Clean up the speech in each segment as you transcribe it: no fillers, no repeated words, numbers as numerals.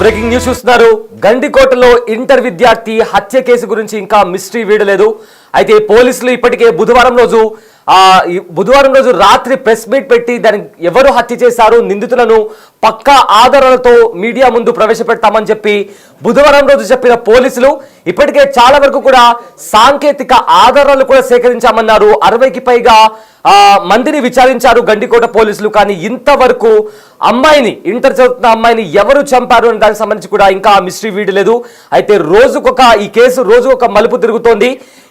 Breaking news చూస్తున్నారు. గండికోటలో inter విద్యార్థి హత్య కేసు గురించి ఇంకా మిస్టరీ వీడలేదు. అయితే పోలీసులు ఇప్పటికే బుధవారం రోజు రాత్రి ప్రెస్ మీట్ పెట్టి దాన్ని ఎవరు హత్య చేశారు, నిందితులను పక్కా ఆధారాలతో మీడియా ముందు ప్రవేశపెడతామని చెప్పి బుధవారం రోజు చెప్పిన పోలీసులు ఇప్పటికే చాలా వరకు కూడా సాంకేతిక ఆధారాలు కూడా సేకరించామన్నారు. 60కి పైగా మందిని విచారించారు గండికోట పోలీసులు. కానీ ఇంతవరకు అమ్మాయిని, ఇంటర్ చదువుతున్న అమ్మాయిని ఎవరు చంపారు అని దానికి సంబంధించి కూడా ఇంకా మిస్టరీ వీడలేదు. అయితే ఈ కేసు రోజుకొక మలుపు తిరుగుతోంది.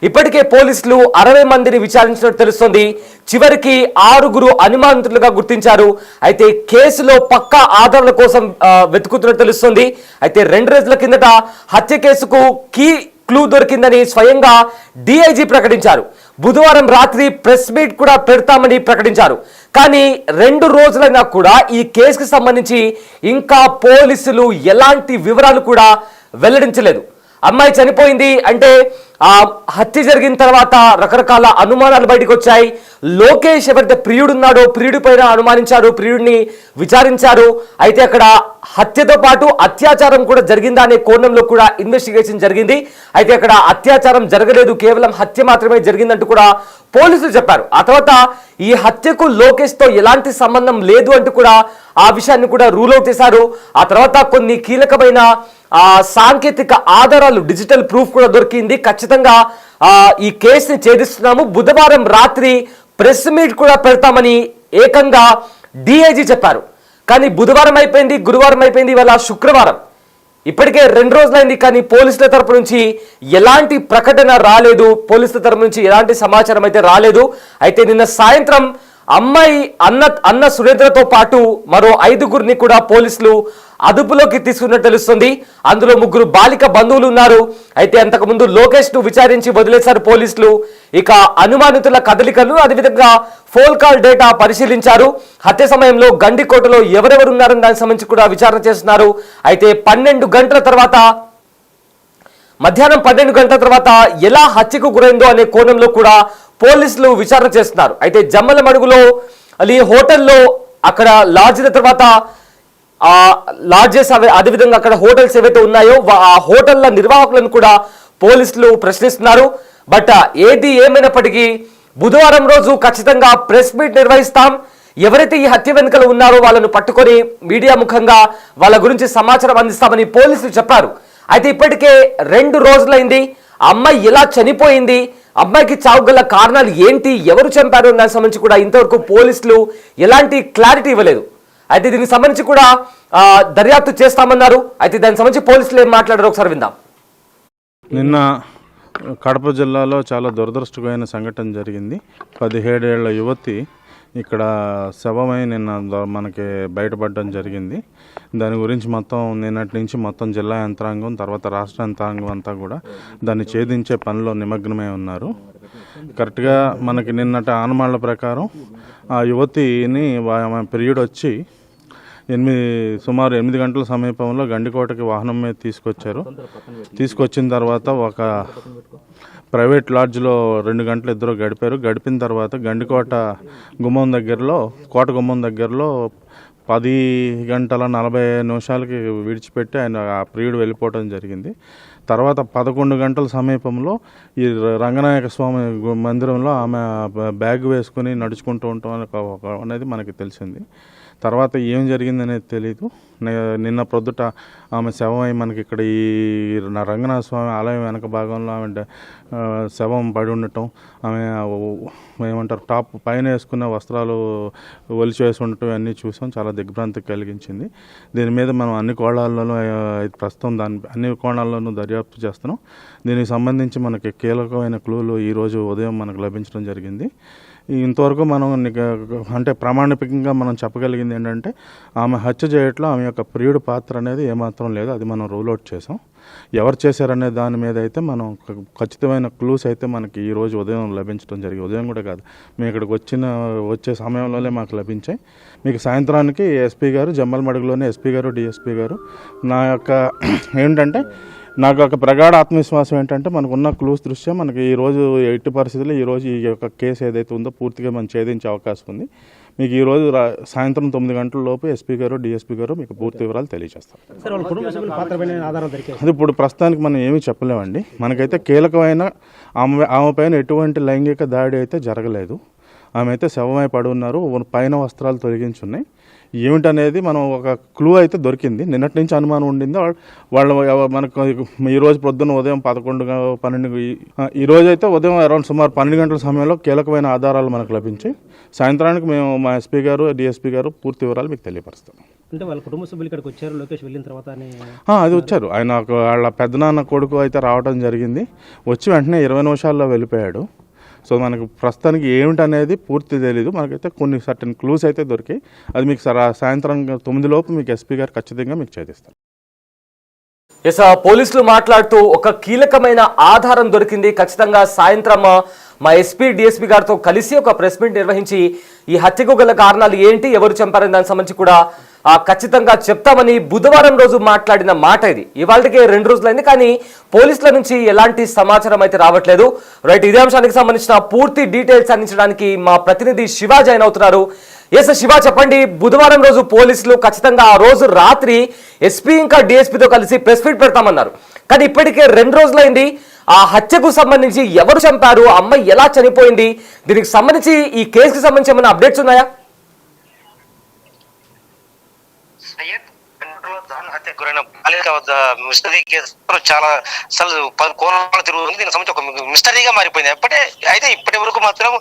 ఇప్పటికే పోలీసులు 60 మందిని విచారించినట్టు తెలుస్తోంది. చివరికి 6 అనుమానితులుగా గుర్తించారు. అయితే కేసులో పక్కా ఆధారాల కోసం వెతుకుతున్నట్టు తెలుస్తోంది. అయితే 2 రోజుల కిందట హత్య కేసుకు కీ క్లూ దొరికిందని స్వయంగా డిఐజీ ప్రకటించారు. బుధవారం రాత్రి ప్రెస్ మీట్ కూడా పెడతామని ప్రకటించారు. కానీ 2 రోజులైనా కూడా ఈ కేసుకు సంబంధించి ఇంకా పోలీసులు ఎలాంటి వివరాలు కూడా వెల్లడించలేదు. అమ్మాయి చనిపోయింది అంటే హత్య జరిగిన తర్వాత రకరకాల అనుమానాలు బయటకు వచ్చాయి. లోకేష్ ఎవరైతే ప్రియుడున్నాడో ప్రియుడి పైన అనుమానించారు, ప్రియుడిని విచారించారు. అయితే అక్కడ హత్యతో పాటు అత్యాచారం కూడా జరిగిందా అనే కోణంలో కూడా ఇన్వెస్టిగేషన్ జరిగింది. అయితే అక్కడ అత్యాచారం జరగలేదు, కేవలం హత్య మాత్రమే జరిగిందంటూ కూడా పోలీసులు చెప్పారు. ఆ తర్వాత ఈ హత్యకు లోకేష్ తో ఎలాంటి సంబంధం లేదు అంటూ కూడా ఆ విషయాన్ని కూడా రూల్ అవుట్ చేశారు. ఆ తర్వాత కొన్ని కీలకమైన సాంకేతిక ఆధారాలు, డిజిటల్ ప్రూఫ్ కూడా దొరికింది. ఖచ్చితంగా ఈ కేసుని ఛేదిస్తున్నాము, బుధవారం రాత్రి ప్రెస్ మీట్ కూడా పెడతామని ఏకంగా డిఐజీ చెప్పారు. కానీ బుధవారం అయిపోయింది, గురువారం అయిపోయింది, ఇవాళ శుక్రవారం. ఇప్పటికే 2 రోజులైంది. కానీ పోలీసుల తరపు నుంచి ఎలాంటి ప్రకటన రాలేదు, పోలీసుల తరపు నుంచి ఎలాంటి సమాచారం అయితే రాలేదు. అయితే నిన్న సాయంత్రం అమ్మాయి అన్న సురేంద్రతో పాటు మరో 5గురిని కూడా పోలీసులు అదుపులోకి తీసుకున్నట్టు తెలుస్తుంది. అందులో 3 బాలిక బంధువులు ఉన్నారు. అయితే అంతకుముందు లోకేష్ ను విచారించి వదిలేశారు పోలీసులు. ఇక అనుమానితుల కదలికలు, అదేవిధంగా ఫోన్ కాల్ డేటా పరిశీలించారు. హత్య సమయంలో గండికోటలో ఎవరెవరు ఉన్నారని దానికి సంబంధించి కూడా విచారణ చేస్తున్నారు. అయితే 12 గంటల తర్వాత, మధ్యాహ్నం 12 గంటల తర్వాత ఎలా హత్యకు గురైందో అనే కోణంలో కూడా పోలీసులు విచారణ చేస్తున్నారు. అయితే జమ్మలమడుగులో హోటల్లో అక్కడ లాడ్జిల తర్వాత లాడ్జెస్ అదేవిధంగా అక్కడ హోటల్స్ ఏవైతే ఉన్నాయో ఆ హోటళ్ల నిర్వాహకులను కూడా పోలీసులు ప్రశ్నిస్తున్నారు. బట్ ఏది ఏమైనప్పటికీ బుధవారం రోజు ఖచ్చితంగా ప్రెస్ మీట్ నిర్వహిస్తాం, ఎవరైతే ఈ హత్య వెనుకలు ఉన్నారో వాళ్ళను పట్టుకొని మీడియా ముఖంగా వాళ్ళ గురించి సమాచారం అందిస్తామని పోలీసులు చెప్పారు. అయితే ఇప్పటికే 2 రోజులైంది. అమ్మాయి ఎలా చనిపోయింది, అమ్మాయికి చావుకు గల కారణాలు ఏంటి, ఎవరు చంపారు దానికి సంబంధించి కూడా ఇంతవరకు పోలీసులు ఎలాంటి క్లారిటీ ఇవ్వలేదు. అయితే దీనికి సంబంధించి కూడా దర్యాప్తు చేస్తామన్నారు. అయితే దానికి సంబంధించి పోలీసులు ఏం మాట్లాడారో ఒకసారి విందాం. నిన్న కడప జిల్లాలో చాలా దురదృష్టకరమైన సంఘటన జరిగింది. 17 ఏళ్ల యువతి ఇక్కడ శవమై నిన్న మనకి బయటపడడం జరిగింది. దాని గురించి నిన్నటి నుంచి మొత్తం జిల్లా యంత్రాంగం, తర్వాత రాష్ట్ర యంత్రాంగం అంతా కూడా దాన్ని ఛేదించే పనిలో నిమగ్నమై ఉన్నారు. కరెక్ట్గా మనకి నిన్నటి ఆనమాళ్ల ప్రకారం ఆ యువతిని పీరియడ్ వచ్చి సుమారు 8 గంటల సమీపంలో గండికోటకి వాహనం మీద తీసుకొచ్చిన తర్వాత ఒక ప్రైవేట్ లాడ్జ్లో 2 గంటలు ఇద్దరు గడిపిన తర్వాత గండికోట కోట గుమ్మం దగ్గరలో 10 గంటల 40 నిమిషాలకి విడిచిపెట్టి ఆయన ఆ ప్రియుడు వెళ్ళిపోవడం జరిగింది. తర్వాత 11 గంటల సమీపంలో ఈ రంగనాయక స్వామి మందిరంలో ఆమె బ్యాగ్ వేసుకుని నడుచుకుంటూ ఉంటాం అనేది మనకి తెలిసింది. తర్వాత ఏం జరిగిందనేది తెలీదు. నిన్న ప్రొద్దుట ఆమె శవమై మనకి ఇక్కడ ఈ రంగనాథ స్వామి ఆలయం వెనక భాగంలో ఆమె శవం పడి ఉండటం, ఆమె టాప్ పైన వేసుకున్న వస్త్రాలు ఒలిచి వేసి ఉండటం అన్నీ చూసాం. చాలా దిగ్భ్రాంతి కలిగించింది. దీని మీద మనం అన్ని కోణాల్లోనూ దర్యాప్తు చేస్తున్నాం. దీనికి సంబంధించి మనకి కీలకమైన క్లూలు ఈరోజు ఉదయం మనకు లభించడం జరిగింది. ఇంతవరకు మనం అంటే ప్రామాణికంగా మనం చెప్పగలిగింది ఏంటంటే ఆమె హత్య చేయట్లో ఆమె యొక్క ప్రియుడి పాత్ర అనేది ఏమాత్రం లేదు. అది మనం రూల్ అవుట్ చేసాం. ఎవరు చేశారనే దాని మీద అయితే మనం ఖచ్చితమైన క్లూస్ అయితే మనకి ఈరోజు ఉదయం లభించడం జరిగింది. ఉదయం కూడా కాదు, మేము ఇక్కడికి వచ్చే సమయంలోనే మాకు లభించాయి. మీకు సాయంత్రానికి ఎస్పీ గారు, జమ్మలమడుగులోనే ఎస్పీ గారు, డిఎస్పీ గారు నా యొక్క ఏంటంటే నాకు ఒక ప్రగాఢ ఆత్మవిశ్వాసం ఏంటంటే మనకున్న క్లూస్ దృష్ట్యా మనకి ఈరోజు ఎట్టి పరిస్థితుల్లో ఈరోజు ఈ యొక్క కేసు ఏదైతే ఉందో పూర్తిగా మనం ఛేదించే అవకాశం ఉంది. మీకు ఈరోజు సాయంత్రం 9 గంటల లోపు ఎస్పీ గారు డిఎస్పీ గారు మీకు పూర్తి వివరాలు తెలియజేస్తారు. అది ఇప్పుడు ప్రస్తుతానికి మనం ఏమీ చెప్పలేమండి. మనకైతే కీలకమైన ఆమె పైన ఎటువంటి లైంగిక దాడి అయితే జరగలేదు. ఆమె అయితే శవమై పడి ఉన్నారు, పైన వస్త్రాలు తొలగించున్నాయి. ఏమిటనేది మనం ఒక క్లూ అయితే దొరికింది. నిన్నటి నుంచి అనుమానం ఉండింది వాళ్ళు మనకు ఈరోజు పొద్దున్న ఉదయం 11-12 ఈరోజు అయితే ఉదయం అరౌండ్ సుమారు 12 గంటల సమయంలో కీలకమైన ఆధారాలు మనకు లభించాయి. సాయంత్రానికి మేము మా ఎస్పీ గారు డిఎస్పీ గారు పూర్తి వివరాలు మీకు తెలియపరుస్తాం. అంటే వాళ్ళ కుటుంబ సభ్యులు ఇక్కడికి వచ్చారు లోకేష్ వెళ్ళిన తర్వాత అది వచ్చారు. ఆయన వాళ్ళ పెద్దనాన్న కొడుకు అయితే రావడం జరిగింది. వచ్చి వెంటనే 20 నిమిషాల్లో వెళ్ళిపోయాడు. సో మనకు ప్రస్తుతానికి ఏమిటనేది పూర్తి తెలీదు. మనకైతే కొన్ని సర్టన్ క్లూస్ అయితే దొరికాయి. అది మీకు సాయంత్రం 9 లోపు మీకు ఎస్పీ గారు ఖచ్చితంగా మీకు ఛేదిస్తారు. ఎస్, పోలీసులు మాట్లాడుతూ ఒక కీలకమైన ఆధారం దొరికింది. ఖచ్చితంగా సాయంత్రం మా ఎస్పీ డిఎస్పీ గారితో కలిసి ఒక ప్రెస్ మీట్ నిర్వహించి ఈ హత్యకు గల కారణాలు ఏంటి, ఎవరు చంపారని దానికి సంబంధించి కూడా ఖచ్చితంగా చెప్తామని బుధవారం రోజు మాట్లాడిన మాట ఇది. ఇవాళకే 2 రోజులైంది, కానీ పోలీసుల నుంచి ఎలాంటి సమాచారం అయితే రావట్లేదు. రైట్, ఇదే అంశానికి సంబంధించిన పూర్తి డీటెయిల్స్ అందించడానికి మా ప్రతినిధి శివ జాయిన్ అవుతున్నారు. ఎస్ శివ, చెప్పండి. బుధవారం రోజు పోలీసులు ఖచ్చితంగా ఆ రోజు రాత్రి ఎస్పీ ఇంకా డిఎస్పీతో కలిసి ప్రెస్ మీట్ పెడతామన్నారు. కానీ ఇప్పటికే 2 రోజులైంది. ఆ హత్యకు సంబంధించి ఎవరు చంపారు, అమ్మాయి ఎలా చనిపోయింది, దీనికి సంబంధించి ఈ కేసుకి సంబంధించి ఏమైనా అప్డేట్స్ ఉన్నాయా? హత్యకు గురైన బాలిక మిస్టరీ కేసు చాలా అసలు కోణాలు తిరుగుతుంది. దీనికి సంబంధించి ఒక మిస్టరీగా మారిపోయింది. అయితే ఇప్పటి వరకు మాత్రం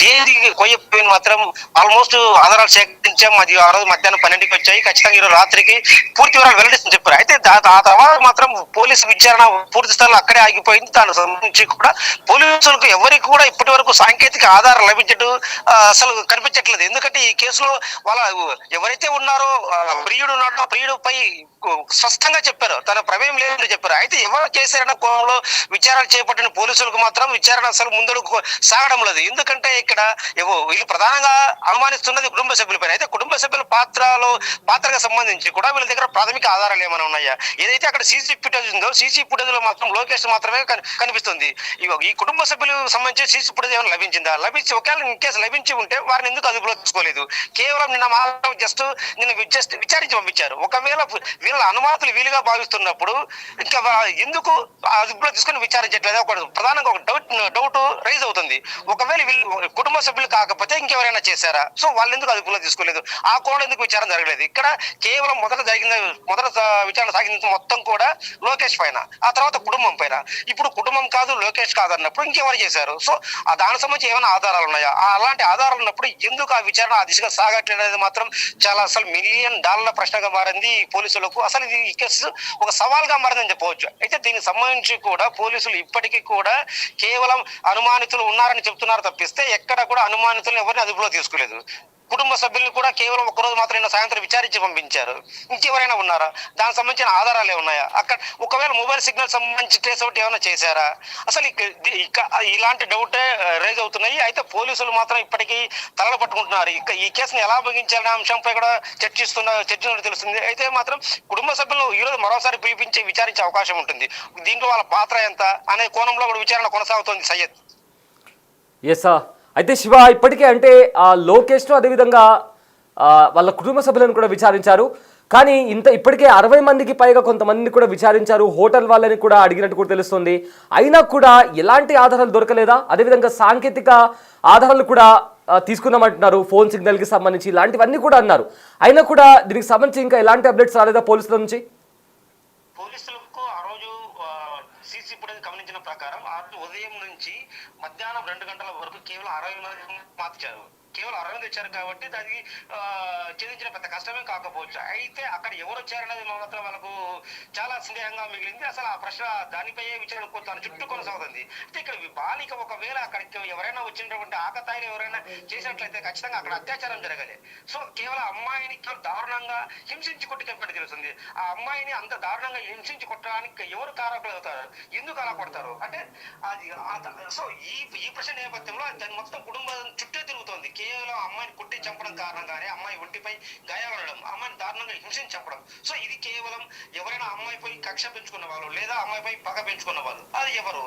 డేది కొయ్యపోయిన మాత్రం ఆల్మోస్ట్ ఆధారాలు సేకరించాం. అది ఆ రోజు మధ్యాహ్నం 12కి వచ్చాయి. ఖచ్చితంగా ఈరోజు రాత్రికి పూర్తి వివరాలు వెల్లడిస్తుందని చెప్పారు. అయితే ఆ తర్వాత మాత్రం పోలీసు విచారణ పూర్తి స్థాయిలో అక్కడే ఆగిపోయింది. దానికి సంబంధించి కూడా పోలీసులకు ఎవరికి కూడా ఇప్పటి వరకు సాంకేతిక ఆధారం లభించడం అసలు కనిపించట్లేదు. ఎందుకంటే ఈ కేసులో వాళ్ళ ఎవరైతే ఉన్నారో ప్రియుడు ఉన్నాడో ప్రియుడిపై స్పష్టంగా చెప్పారు, తన ప్రమేయం లేదని చెప్పారు. అయితే ఎవరు చేశారన్న కోణంలో విచారణ చేపట్టిన పోలీసులకు మాత్రం విచారణ అసలు ముందుకు సాగడం లేదు. ఎందుకంటే ఇక్కడ వీళ్ళు ప్రధానంగా అనుమానిస్తున్నది కుటుంబ సభ్యులపైన. అయితే కుటుంబ సభ్యుల పాత్రగా సంబంధించి కూడా వీళ్ళ దగ్గర ప్రాథమిక ఆధారాలు ఏమైనా ఉన్నాయా? ఏదైతే అక్కడ సీసీ ఫుటేజ్ ఉందో సీసీ ఫుటేజ్ లో మాత్రం లోకేష్ మాత్రమే కనిపిస్తుంది. ఈ కుటుంబ సభ్యులకు సంబంధించి సీసీ ఫుటేజ్ ఏమైనా లభించిందా? లభించి ఒకవేళ ఇన్ కేసు లభించి ఉంటే వారిని ఎందుకు అదుపులో తీసుకోలేదు? కేవలం నిన్న విచారించి పంపించారు. ఒకవేళ వీళ్ళ అనుమాతులు వీలుగా భావిస్తున్నప్పుడు ఇంకా ఎందుకు అదుపులో తీసుకుని విచారించట్లేదు? ప్రధానంగా ఒక డౌట్ రైజ్ అవుతుంది. ఒకవేళ వీళ్ళు కుటుంబ సభ్యులు కాకపోతే ఇంకెవరైనా చేశారా? సో వాళ్ళు ఎందుకు అదుపులో తీసుకోలేదు? ఆ కోణం ఎందుకు విచారణ జరగలేదు? ఇక్కడ కేవలం మొదట విచారణ సాగింది మొత్తం కూడా లోకేష్ పైన, ఆ తర్వాత కుటుంబం పైన. ఇప్పుడు కుటుంబం కాదు లోకేష్ కాదు అన్నప్పుడు ఇంకెవరు చేశారు? సో దానికి సంబంధించి ఏమైనా ఆధారాలు ఉన్నాయా? అలాంటి ఆధారాలు ఉన్నప్పుడు ఎందుకు ఆ విచారణ ఆ దిశగా సాగట్లేదు అనేది మాత్రం చాలా అసలు $1 మిలియన్ ప్రశ్నగా మారింది పోలీసులకు. అసలు ఇది ఈ కేసు ఒక సవాల్గా మారిందని చెప్పవచ్చు. అయితే దీనికి సంబంధించి కూడా పోలీసులు ఇప్పటికీ కూడా కేవలం అనుమానితులు ఉన్నారని చెప్తున్నారు తప్పిస్తే ఎక్కడ కూడా అనుమానితులను ఎవరిని అదుపులో తీసుకోలేదు. కుటుంబ సభ్యులను కూడా కేవలం ఒక్కరోజు మాత్రం నిన్న సాయంత్రం విచారించి పంపించారు. ఇంకెవరైనా ఉన్నారా? దానికి సంబంధించిన ఆధారాలు ఏమున్నాయా? అక్కడ ఒకవేళ మొబైల్ సిగ్నల్ సంబంధించి ట్రేస్ అవుట్ ఏమైనా చేశారా? అసలు ఇలాంటి డౌటే రైజ్ అవుతున్నాయి. అయితే పోలీసులు మాత్రం ఇప్పటికీ తలలు పట్టుకుంటున్నారు. ఈ కేసును ఎలా ముగించాలనే అంశంపై కూడా చర్చించినట్టు తెలుస్తుంది. అయితే మాత్రం కుటుంబ సభ్యులు ఈరోజు మరోసారి పిలిపించి విచారించే అవకాశం ఉంటుంది. దీంట్లో వాళ్ళ పాత్ర ఎంత అనే కోణంలో కూడా విచారణ కొనసాగుతోంది. సయ్యద్. ఎస్, అయితే శివ, ఇప్పటికే అంటే లోకేష్ను అదేవిధంగా వాళ్ళ కుటుంబ సభ్యులను కూడా విచారించారు. కానీ ఇప్పటికే 60 మందికి పైగా కొంతమందిని కూడా విచారించారు. హోటల్ వాళ్ళని కూడా అడిగినట్టు కూడా తెలుస్తుంది. అయినా కూడా ఎలాంటి ఆధారాలు దొరకలేదా? అదేవిధంగా సాంకేతిక ఆధారాలు కూడా తీసుకున్నామంటున్నారు, ఫోన్ సిగ్నల్కి సంబంధించి ఇలాంటివన్నీ కూడా అన్నారు. అయినా కూడా దీనికి సంబంధించి ఇంకా ఎలాంటి అప్డేట్స్ రాలేదా పోలీసుల నుంచి? పోలీసులకు ఆ రోజు సీసీ ఫుటేజ్ గమనించిన ప్రకారం ఆ ఉదయం నుంచి మధ్యాహ్నం 2 గంటల వరకు కేవలం 60 మంది మార్చారు. కేవలం 60 మంది వచ్చారు కాబట్టి దానికి ఛేదించిన పెద్ద కష్టమే కాకపోవచ్చు. అయితే అక్కడ ఎవరు వచ్చారనేది మాత్రం వాళ్ళకు చాలా సందేహంగా మిగిలింది. అసలు ఆ ప్రశ్న దానిపై విచారణ తన చుట్టూ కొనసాగుతుంది. అయితే ఇక్కడ బాలిక ఒకవేళ అక్కడికి ఎవరైనా వచ్చినటువంటి ఆకతాయిని ఎవరైనా చేసినట్లయితే ఖచ్చితంగా అక్కడ అత్యాచారం జరగాలి. సో కేవలం అమ్మాయిని దారుణంగా హింసించి కొట్టుకెప్పటి తెలుస్తుంది. ఆ అమ్మాయిని అంత దారుణంగా హింసించి కొట్టడానికి ఎవరు కారకులు అవుతారు? ఎందుకు అలా కొడతారు? అంటే అది సో ఈ ప్రశ్న నేపథ్యంలో దాని మొత్తం కుటుంబం చుట్టే తిరుగుతోంది. కేవలం అమ్మాయిని కొట్టి చంపడం కారణంగానే అమ్మాయి ఒంటిపై గాయాలు ఉండడం, అమ్మాయిని దారుణంగా హింసించి చంపడం. సో ఇది కేవలం ఎవరైనా అమ్మాయిపై కక్ష పెంచుకున్న వాళ్ళు లేదా అమ్మాయిపై పగ పెంచుకున్న వాళ్ళు, అది ఎవరు?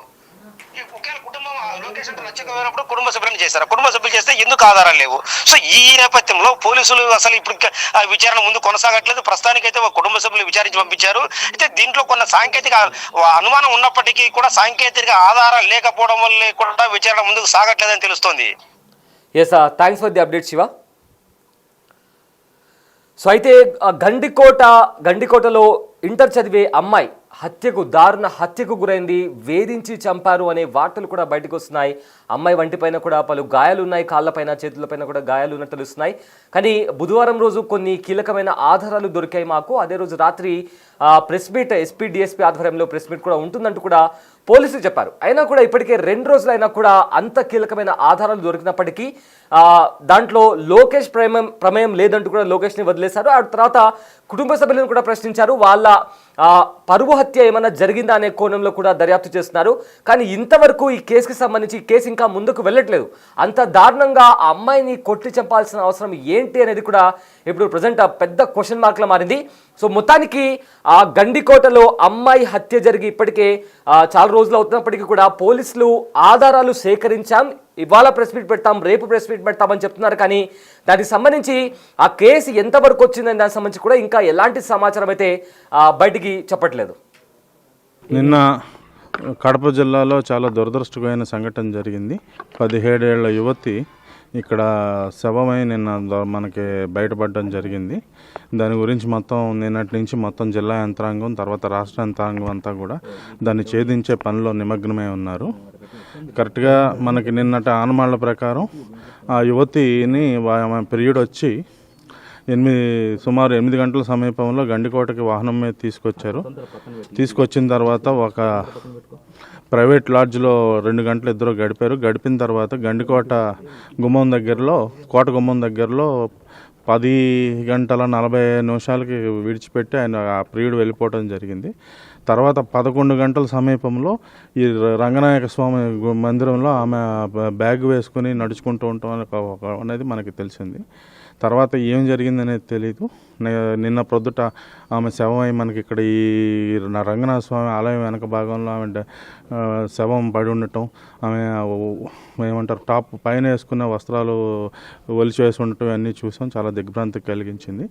ఒకవేళ కుటుంబం లోకేష్ అంటే నచ్చకపోయినప్పుడు కుటుంబ సభ్యులను చేశారు, కుటుంబ సభ్యులు చేస్తే ఎందుకు ఆధారాలు లేవు? సో ఈ నేపథ్యంలో పోలీసులు అసలు ఇప్పుడు విచారణ ముందు కొనసాగట్లేదు. ప్రస్తుతానికైతే కుటుంబ సభ్యులు విచారించి పంపించారు. అయితే దీంట్లో కొన్ని సాంకేతిక అనుమానం ఉన్నప్పటికీ కూడా సాంకేతిక ఆధారాలు లేకపోవడం వల్ల కూడా విచారణ ముందుకు సాగట్లేదని తెలుస్తోంది. Yes, thanks for the update Shiva. So అయితే గండికోటలో ఇంటర్ చదివే అమ్మాయి దారుణ హత్యకు గురైంది, వేధించి చంపారు అనే వార్తలు కూడా బయటకు వస్తున్నాయి. అమ్మాయి వంటిపైన కూడా పలు గాయాలు ఉన్నాయి, కాళ్ళపైన చేతులపైన కూడా గాయాలు ఉన్నట్టు తెలుస్తున్నాయి. కానీ బుధవారం రోజు కొన్ని కీలకమైన ఆధారాలు దొరికాయి మాకు. అదే రోజు రాత్రి ప్రెస్ మీట్, ఎస్పీ డిఎస్పీ ఆధ్వర్యంలో ప్రెస్ మీట్ కూడా ఉంటుందంటూ కూడా పోలీసులు చెప్పారు. అయినా కూడా ఇప్పటికే 2 రోజులైనా కూడా అంత కీలకమైన ఆధారాలు దొరికినప్పటికీ దాంట్లో లోకేష్ ప్రమేయం లేదంటూ కూడా లోకేష్ని వదిలేశారు. ఆ తర్వాత కుటుంబ సభ్యులను కూడా ప్రశ్నించారు. వాళ్ళ పరువు హత్య ఏమైనా జరిగిందా అనే కోణంలో కూడా దర్యాప్తు చేస్తున్నారు. కానీ ఇంతవరకు ఈ కేసుకి సంబంధించి కేసు ఇంకా ముందుకు వెళ్ళట్లేదు. అంత దారుణంగా ఆ అమ్మాయిని కొట్టి చంపాల్సిన అవసరం ఏంటి అనేది కూడా ఇప్పుడు ప్రజెంట్ పెద్ద క్వశ్చన్ మార్క్లా మారింది. సో మొత్తానికి ఆ గండికోటలో అమ్మాయి హత్య జరిగి ఇప్పటికే చాలా రోజులు అవుతున్నప్పటికీ కూడా పోలీసులు ఆధారాలు సేకరించాం, ఇవాళ ప్రెస్ మీట్ పెడతాం, రేపు ప్రెస్ మీట్ పెడతామని చెప్తున్నారు. కానీ దానికి సంబంధించి ఆ కేసు ఎంతవరకు వచ్చిందని దానికి సంబంధించి కూడా ఇంకా ఎలాంటి సమాచారం అయితే బయటికి చెప్పట్లేదు. నిన్న కడప జిల్లాలో చాలా దురదృష్టకరమైన సంఘటన జరిగింది. 17 ఏళ్ల యువతి ఇక్కడ శవమై నిన్న మనకి బయటపడడం జరిగింది. దాని గురించి మొత్తం నిన్నటి నుంచి మొత్తం జిల్లా యంత్రాంగం తర్వాత రాష్ట్ర యంత్రాంగం అంతా కూడా దాన్ని ఛేదించే పనిలో నిమగ్నమై ఉన్నారు. కరెక్ట్గా మనకి నిన్నటి ఆనమాళ్ల ప్రకారం ఆ యువతిని పీరియడ్ వచ్చి సుమారు 8 గంటల సమీపంలో గండికోటకి వాహనం మీద తీసుకొచ్చిన తర్వాత ఒక ప్రైవేట్ లాడ్జ్లో 2 గంటలు ఇద్దరు గడిపారు. గడిపిన తర్వాత గండికోట గుమ్మం దగ్గరలో 10:40 విడిచిపెట్టి ఆయన ఆ ప్రియుడు వెళ్ళిపోవడం జరిగింది. తర్వాత 11 గంటల సమీపంలో ఈ రంగనాయక స్వామి మందిరంలో ఆమె బ్యాగ్ వేసుకుని నడుచుకుంటూ ఉంటాం అనేది మనకి తెలిసింది. తర్వాత ఏం జరిగిందనేది తెలీదు. నిన్న ప్రొద్దుట ఆమె శవమై మనకి ఇక్కడ ఈ రంగనాథ స్వామి ఆలయం వెనక భాగంలో ఆమె శవం పడి ఉండటం, ఆమె ఏమంటారు టాప్ పైన వేసుకున్న వస్త్రాలు ఒలిచి వేసి ఉండటం అన్నీ చూసాం. చాలా దిగ్భ్రాంతి కలిగించింది.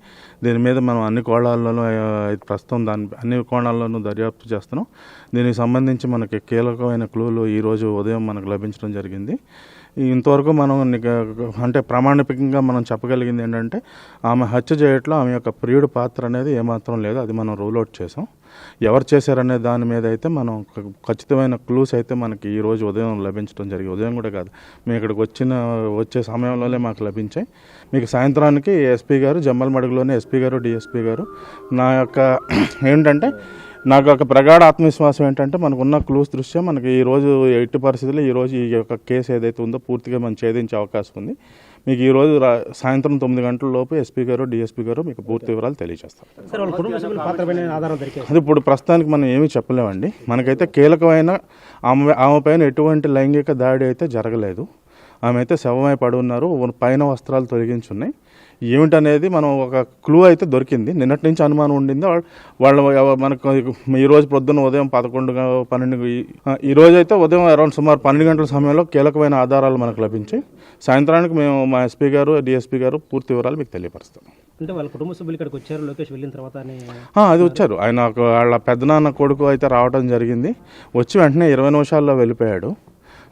దీని మీద మనం అన్ని ప్రస్తుతం అన్ని కోణాల్లోనూ దర్యాప్తు చేస్తున్నాం. దీనికి సంబంధించి మనకి కీలకమైన క్లూలు ఈరోజు ఉదయం మనకు లభించడం జరిగింది. ఇంతవరకు మనం అంటే ప్రామాణికంగా మనం చెప్పగలిగింది ఏంటంటే ఆమె హత్య చేయట్లో ఆమె యొక్క ప్రియుడి పాత్ర అనేది ఏమాత్రం లేదు. అది మనం రూల్ అవుట్ చేసాం. ఎవరు చేశారనే దాని మీద అయితే మనం ఖచ్చితమైన క్లూస్ అయితే మనకి ఈరోజు ఉదయం లభించడం జరిగింది. ఉదయం కూడా కాదు, మేము ఇక్కడికి వచ్చే సమయంలోనే మాకు లభించాయి. మీకు సాయంత్రానికి ఎస్పీ గారు జమ్మలమడుగులోనే ఎస్పీ గారు డిఎస్పీ గారు నాకు ఒక ప్రగాఢ ఆత్మవిశ్వాసం ఏంటంటే మనకున్న క్లూస్ దృష్ట్యా మనకి ఈరోజు ఎట్టి పరిస్థితుల్లో ఈరోజు ఈ యొక్క కేసు ఏదైతే ఉందో పూర్తిగా మనం ఛేదించే అవకాశం ఉంది. మీకు ఈరోజు సాయంత్రం 9 గంటల లోపు ఎస్పీ గారు డిఎస్పీ గారు మీకు పూర్తి వివరాలు తెలియజేస్తారు. అది ఇప్పుడు ప్రస్తుతానికి మనం ఏమీ చెప్పలేమండి. మనకైతే కీలకమైన ఆమె పైన ఎటువంటి లైంగిక దాడి అయితే జరగలేదు. ఆమె అయితే శవమై పడి ఉన్నారు, పైన వస్త్రాలు తొలగించున్నాయి. ఏమిటనేది మనం ఒక క్లూ అయితే దొరికింది. నిన్నటి నుంచి అనుమానం ఉండింది వాళ్ళు మనకు ఈరోజు పొద్దున్న ఉదయం 11-12 ఈరోజు అయితే ఉదయం అరౌండ్ సుమారు 12 గంటల సమయంలో కీలకమైన ఆధారాలు మనకు లభించాయి. సాయంత్రానికి మేము మా ఎస్పీ గారు డిఎస్పీ గారు పూర్తి వివరాలు మీకు తెలియపరుస్తాం. అంటే వాళ్ళ కుటుంబ సభ్యులు ఇక్కడికి వచ్చారు లోకేష్ వెళ్ళిన తర్వాత? అది వచ్చారు. ఆయన వాళ్ళ పెద్దనాన్న కొడుకు అయితే రావడం జరిగింది. వచ్చి వెంటనే 20 నిమిషాల్లో వెళ్ళిపోయాడు.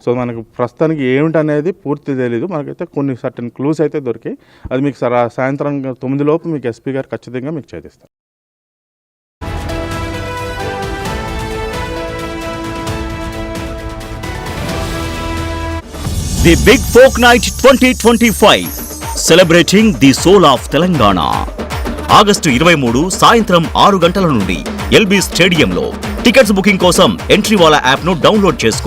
సో మనకు ప్రస్తుతానికి ఏమిటనేది పూర్తి తెలీదు. మనకైతే కొన్ని సర్టన్ క్లూస్ అయితే దొరికాయి. అది మీకు సాయంత్రం 9 లోపు మీకు ఎస్పీ గారు ఖచ్చితంగా మీకు ఛేదిస్తారు. The big folk night 2025 celebrating the soul of Telangana. August 23 సాయంత్రం 6 గంటల నుండి ఎల్బీ స్టేడియంలో. టికెట్స్ బుకింగ్ కోసం ఎంట్రీవాలా యాప్ను డౌన్లోడ్ చేసుకోండి.